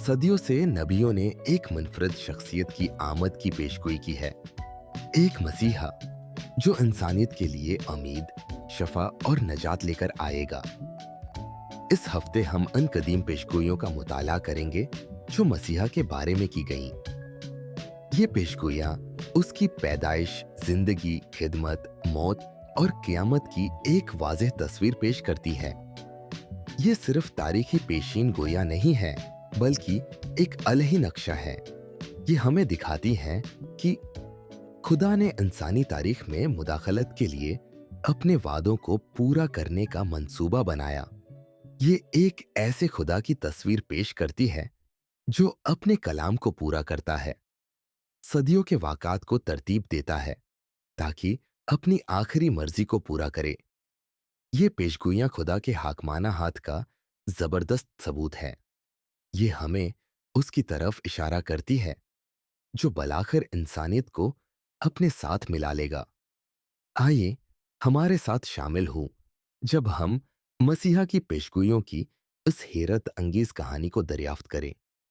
सदियों से नबियों ने एक मुनफरद शख्सियत की आमद की पेशगोई की है। एक मसीहा जो इंसानियत के लिए उम्मीद, शफा और नजात लेकर आएगा। इस हफ्ते हम अन कदीम पेशगोइयों का मुताला करेंगे जो मसीहा के बारे में की गईं। ये पेशगोइयां उसकी पैदाइश, जिंदगी, खिदमत, मौत और क़यामत की एक वाज़ेह तस्वीर पेश करती है। ये सिर्फ तारीखी पेशीन गोया नहीं है, बल्कि एक अलही नक्शा है। ये हमें दिखाती हैं कि खुदा ने इंसानी तारीख में मुदाखलत के लिए अपने वादों को पूरा करने का मंसूबा बनाया। ये एक ऐसे खुदा की तस्वीर पेश करती है जो अपने कलाम को पूरा करता है, सदियों के वाक़ात को तरतीब देता है ताकि अपनी आखिरी मर्जी को पूरा करे। ये पेशगोइयां खुदा के हाकमाना हाथ का जबरदस्त सबूत है। ये हमें उसकी तरफ इशारा करती है जो बलाखिर इंसानियत को अपने साथ मिला लेगा। आइए हमारे साथ शामिल हों जब हम मसीहा की पेशगोइयों की इस हैरत अंगेज कहानी को दरियाफ्त करें।